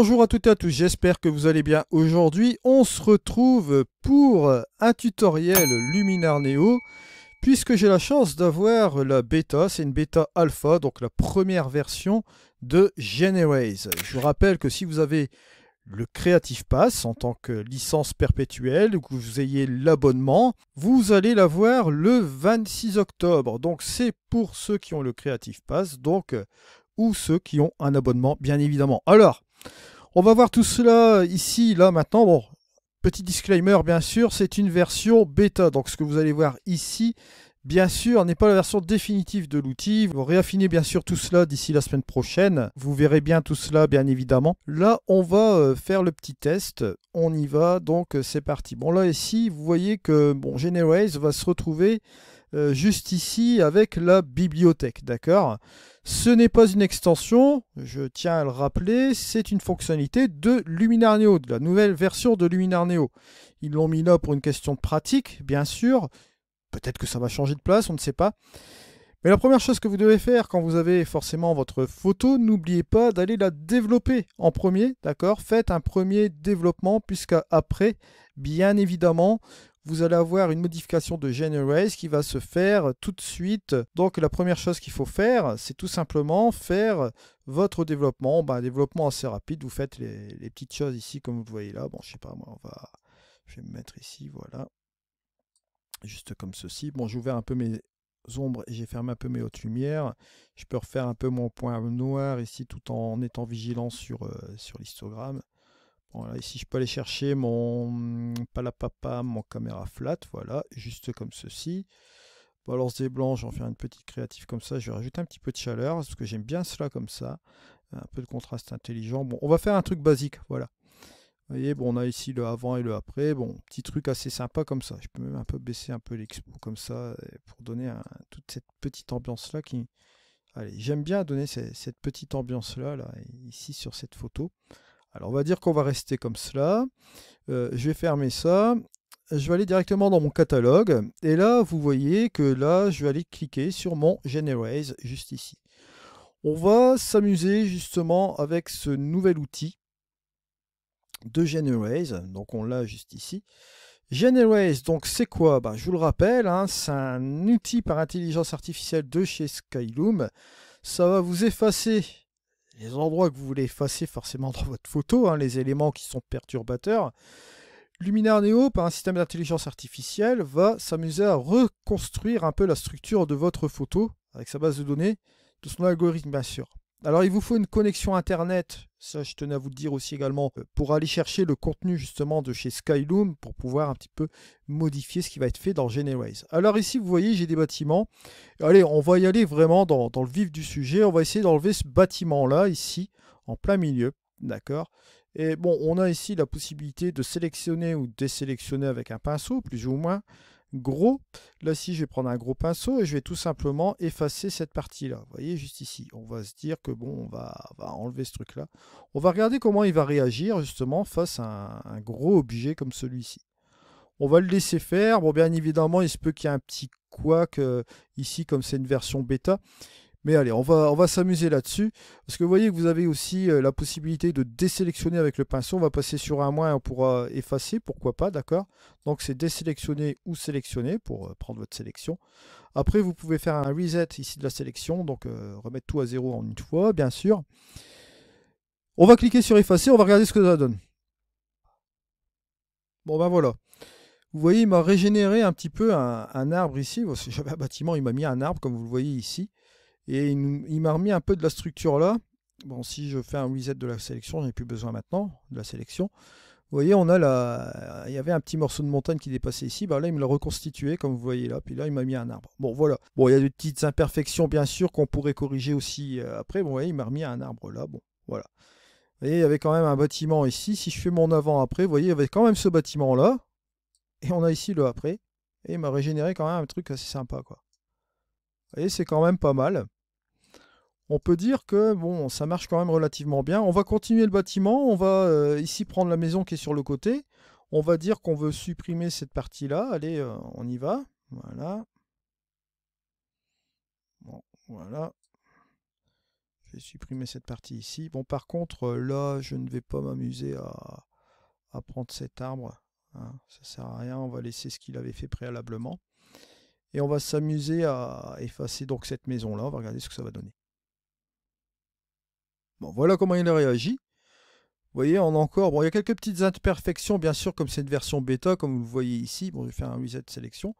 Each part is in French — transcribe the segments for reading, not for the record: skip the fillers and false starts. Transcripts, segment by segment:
Bonjour à toutes et à tous, j'espère que vous allez bien. Aujourd'hui, on se retrouve pour un tutoriel Luminar Neo, puisque j'ai la chance d'avoir la bêta, c'est une bêta alpha, donc la première version de Generaise. Je vous rappelle que si vous avez le Creative Pass en tant que licence perpétuelle, ou que vous ayez l'abonnement, vous allez l'avoir le 26 octobre. Donc c'est pour ceux qui ont le Creative Pass, donc ou ceux qui ont un abonnement, bien évidemment. Alors, on va voir tout cela ici, là, maintenant. Bon, petit disclaimer, bien sûr, c'est une version bêta. Donc, ce que vous allez voir ici, bien sûr, n'est pas la version définitive de l'outil. Vous réaffinez bien sûr tout cela d'ici la semaine prochaine. Vous verrez bien tout cela, bien évidemment. Là, on va faire le petit test. On y va, donc c'est parti. Bon, là, ici, vous voyez que bon, Generaise va se retrouver juste ici avec la bibliothèque, d'accord? Ce n'est pas une extension, je tiens à le rappeler, c'est une fonctionnalité de Luminar Neo, de la nouvelle version de Luminar Neo. Ils l'ont mis là pour une question de pratique, bien sûr. Peut-être que ça va changer de place, on ne sait pas. Mais la première chose que vous devez faire quand vous avez forcément votre photo, n'oubliez pas d'aller la développer en premier, d'accord? Faites un premier développement, puisqu'après, bien évidemment, vous allez avoir une modification de Generaise qui va se faire tout de suite. Donc la première chose qu'il faut faire, c'est tout simplement faire votre développement. Un développement assez rapide, vous faites les petites choses ici comme vous le voyez là. Bon, je sais pas, moi, je vais me mettre ici, voilà. Juste comme ceci. Bon, j'ai ouvert un peu mes ombres et j'ai fermé un peu mes hautes lumières. Je peux refaire un peu mon point noir ici tout en étant vigilant sur l'histogramme. Voilà, ici je peux aller chercher mon palapapa, mon caméra flat, voilà, juste comme ceci. Balance des blancs, j'en fais une petite créative comme ça, je vais rajouter un petit peu de chaleur, parce que j'aime bien cela comme ça. Un peu de contraste intelligent. Bon, on va faire un truc basique, voilà. Vous voyez, bon, on a ici le avant et le après, bon, petit truc assez sympa comme ça. Je peux même un peu baisser un peu l'expo comme ça, pour donner toute cette petite ambiance-là qui... Allez, j'aime bien donner cette petite ambiance-là, là, ici sur cette photo. Alors on va dire qu'on va rester comme cela. Je vais fermer ça. Je vais aller directement dans mon catalogue. Et là, vous voyez que là, je vais aller cliquer sur mon Generaise juste ici. On va s'amuser justement avec ce nouvel outil de Generaise. Donc on l'a juste ici. Generaise, donc c'est quoi? Je vous le rappelle, hein, c'est un outil par intelligence artificielle de chez Skylum. Ça va vous effacer les endroits que vous voulez effacer forcément dans votre photo, hein, les éléments qui sont perturbateurs. Luminar Neo, par un système d'intelligence artificielle, va s'amuser à reconstruire un peu la structure de votre photo avec sa base de données, de son algorithme bien sûr. Alors il vous faut une connexion internet, ça je tenais à vous le dire aussi également, pour aller chercher le contenu justement de chez Skylum pour pouvoir un petit peu modifier ce qui va être fait dans Generaise. Alors ici vous voyez j'ai des bâtiments, allez on va y aller vraiment dans le vif du sujet, on va essayer d'enlever ce bâtiment là ici en plein milieu, d'accord? Et bon on a ici la possibilité de sélectionner ou désélectionner avec un pinceau plus ou moins gros. Là, si je vais prendre un gros pinceau et je vais tout simplement effacer cette partie-là. Vous voyez, juste ici. On va se dire que bon, on va enlever ce truc-là. On va regarder comment il va réagir justement face à un gros objet comme celui-ci. On va le laisser faire. Bon, bien évidemment, il se peut qu'il y ait un petit couac ici, comme c'est une version bêta. Mais allez, on va s'amuser là-dessus. Parce que vous voyez que vous avez aussi la possibilité de désélectionner avec le pinceau. On va passer sur un moins et on pourra effacer, pourquoi pas, d'accord? Donc c'est désélectionner ou sélectionner pour prendre votre sélection. Après, vous pouvez faire un reset ici de la sélection. Donc remettre tout à zéro en une fois, bien sûr. On va cliquer sur effacer, on va regarder ce que ça donne. Bon ben voilà. Vous voyez, il m'a régénéré un petit peu un arbre ici. J'avais un bâtiment, il m'a mis un arbre comme vous le voyez ici. Et il m'a remis un peu de la structure là. Bon, si je fais un reset de la sélection, j'en ai plus besoin maintenant de la sélection. Vous voyez, il y avait un petit morceau de montagne qui dépassait ici. Là, il me l'a reconstitué, comme vous voyez là. Puis là, il m'a mis un arbre. Bon, voilà. Bon, il y a des petites imperfections, bien sûr, qu'on pourrait corriger aussi après. Bon, vous voyez, il m'a remis un arbre là. Bon, voilà. Vous voyez, il y avait quand même un bâtiment ici. Si je fais mon avant-après, vous voyez, il y avait quand même ce bâtiment là. Et on a ici le après. Et il m'a régénéré quand même un truc assez sympa, quoi. Vous voyez, c'est quand même pas mal. On peut dire que bon, ça marche quand même relativement bien. On va continuer le bâtiment. On va ici prendre la maison qui est sur le côté. On va dire qu'on veut supprimer cette partie-là. Allez, on y va. Voilà. Bon, voilà. Je vais supprimer cette partie ici. Bon, par contre, là, je ne vais pas m'amuser à prendre cet arbre. Hein, ça sert à rien. On va laisser ce qu'il avait fait préalablement. Et on va s'amuser à effacer donc cette maison-là. On va regarder ce que ça va donner. Bon, voilà comment il a réagi. Vous voyez, on a encore... Bon, il y a quelques petites imperfections, bien sûr, comme c'est une version bêta, comme vous le voyez ici. Bon, je vais faire un reset sélection.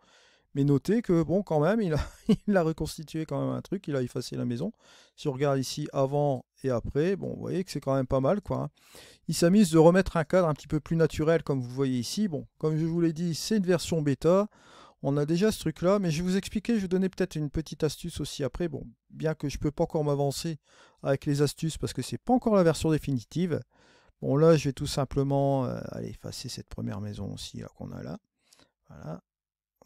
Mais notez que, bon, quand même, il a reconstitué quand même un truc. Il a effacé la maison. Si on regarde ici avant et après, bon, vous voyez que c'est quand même pas mal, quoi. Il s'amuse de remettre un cadre un petit peu plus naturel, comme vous voyez ici. Bon, comme je vous l'ai dit, c'est une version bêta. On a déjà ce truc-là, mais je vais vous expliquer, je vais vous donner peut-être une petite astuce aussi après. Bon, bien que je ne peux pas encore m'avancer avec les astuces parce que c'est pas encore la version définitive. Bon, là, je vais tout simplement aller effacer cette première maison aussi qu'on a là. Voilà.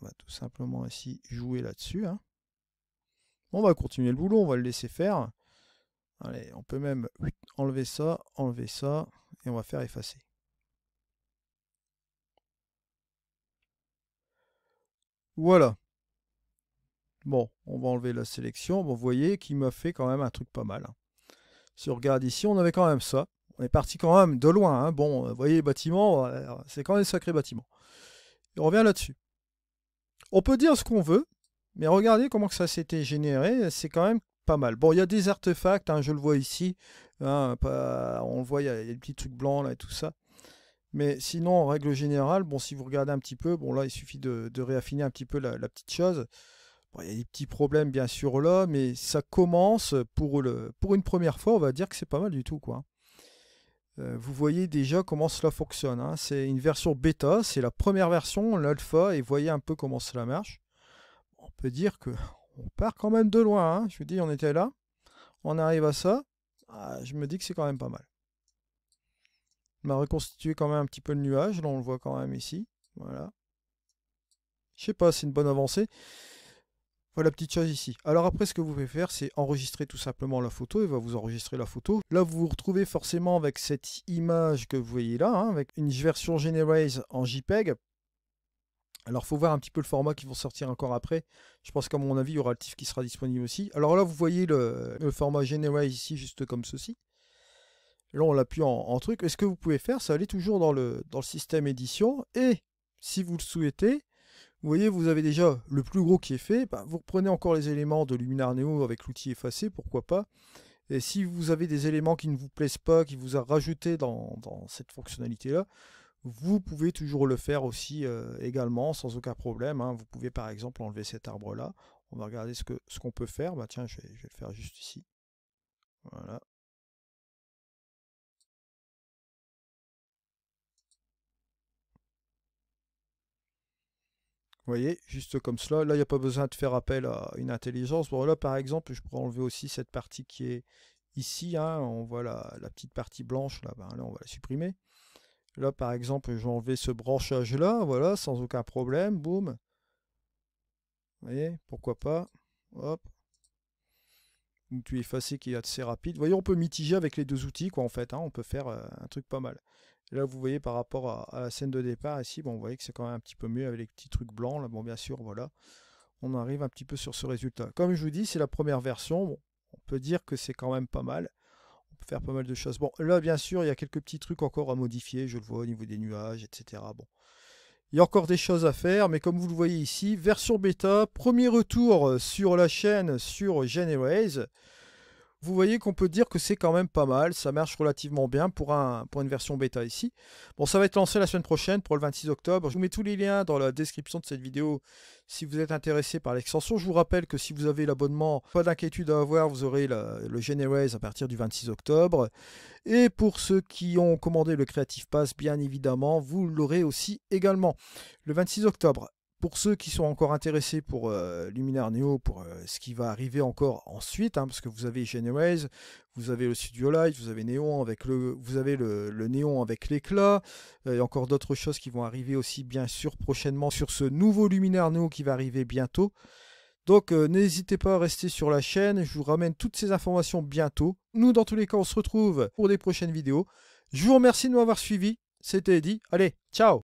On va tout simplement ici jouer là-dessus. Hein. On va continuer le boulot, on va le laisser faire. Allez, on peut même enlever ça, et on va faire effacer. Voilà. Bon, on va enlever la sélection. Bon, vous voyez qu'il m'a fait quand même un truc pas mal. Hein. Si on regarde ici, on avait quand même ça. On est parti quand même de loin. Hein. Bon, vous voyez les bâtiments, c'est quand même des sacrés bâtiments. Et on revient là-dessus. On peut dire ce qu'on veut, mais regardez comment que ça s'était généré. C'est quand même pas mal. Bon, il y a des artefacts, hein, je le vois ici. Hein, on le voit, il y a des petits trucs blancs là et tout ça. Mais sinon, en règle générale, bon, si vous regardez un petit peu, bon là, il suffit de réaffiner un petit peu la petite chose. Bon, il y a des petits problèmes bien sûr là, mais ça commence pour une première fois, on va dire que c'est pas mal du tout, quoi. Vous voyez déjà comment cela fonctionne. Hein. C'est une version bêta, c'est la première version, l'alpha, et voyez un peu comment cela marche. On peut dire que on part quand même de loin. Hein. Je vous dis, on était là, on arrive à ça. Ah, je me dis que c'est quand même pas mal. On a reconstitué quand même un petit peu le nuage, là on le voit quand même ici. Voilà. Je sais pas, c'est une bonne avancée. Voilà la petite chose ici. Alors après, ce que vous pouvez faire, c'est enregistrer tout simplement la photo. Il va vous enregistrer la photo. Là, vous vous retrouvez forcément avec cette image que vous voyez là, hein, avec une version Generate en JPEG. Alors, il faut voir un petit peu le format qui vont sortir encore après. Je pense qu'à mon avis, il y aura le TIFF qui sera disponible aussi. Alors là, vous voyez le format Generate ici, juste comme ceci. Là, on l'appuie en truc. Et ce que vous pouvez faire, c'est aller toujours dans le système édition. Et si vous le souhaitez, vous voyez, vous avez déjà le plus gros qui est fait. Bah, vous reprenez encore les éléments de Luminar Neo avec l'outil effacé, pourquoi pas. Et si vous avez des éléments qui ne vous plaisent pas, qui vous a rajouté dans cette fonctionnalité-là, vous pouvez toujours le faire aussi également, sans aucun problème. Hein. Vous pouvez par exemple enlever cet arbre-là. On va regarder ce qu'on peut faire. Bah, tiens, je vais le faire juste ici. Voilà. Vous voyez, juste comme cela. Là, il n'y a pas besoin de faire appel à une intelligence. Bon, là, par exemple, je pourrais enlever aussi cette partie qui est ici. Hein. On voit la petite partie blanche. Là, ben, là, on va la supprimer. Là, par exemple, je vais enlever ce branchage-là. Voilà, sans aucun problème. Boum. Vous voyez, pourquoi pas. Hop. Une tuyau effacé qui est assez rapide. Vous voyez, on peut mitiger avec les deux outils, quoi, en fait. Hein. On peut faire un truc pas mal. Et là, vous voyez par rapport à la scène de départ ici, bon, vous voyez que c'est quand même un petit peu mieux avec les petits trucs blancs. Là, bon, bien sûr, voilà, on arrive un petit peu sur ce résultat. Comme je vous dis, c'est la première version. Bon, on peut dire que c'est quand même pas mal. On peut faire pas mal de choses. Bon, là, bien sûr, il y a quelques petits trucs encore à modifier. Je le vois au niveau des nuages, etc. Bon, il y a encore des choses à faire, mais comme vous le voyez ici, version bêta, premier retour sur la chaîne sur Generate. Vous voyez qu'on peut dire que c'est quand même pas mal, ça marche relativement bien pour une version bêta ici. Bon, ça va être lancé la semaine prochaine pour le 26 octobre. Je vous mets tous les liens dans la description de cette vidéo si vous êtes intéressé par l'extension. Je vous rappelle que si vous avez l'abonnement, pas d'inquiétude à avoir, vous aurez le Generate à partir du 26 octobre. Et pour ceux qui ont commandé le Creative Pass, bien évidemment, vous l'aurez aussi également le 26 octobre. Pour ceux qui sont encore intéressés pour Luminar Neo, pour ce qui va arriver encore ensuite, hein, parce que vous avez Generate, vous avez le Studio Light, vous avez Néon avec vous avez le Néon avec l'éclat, et encore d'autres choses qui vont arriver aussi bien sûr prochainement sur ce nouveau Luminar Neo qui va arriver bientôt. Donc n'hésitez pas à rester sur la chaîne, je vous ramène toutes ces informations bientôt. Nous dans tous les cas on se retrouve pour des prochaines vidéos. Je vous remercie de m'avoir suivi, c'était Eddy, allez, ciao!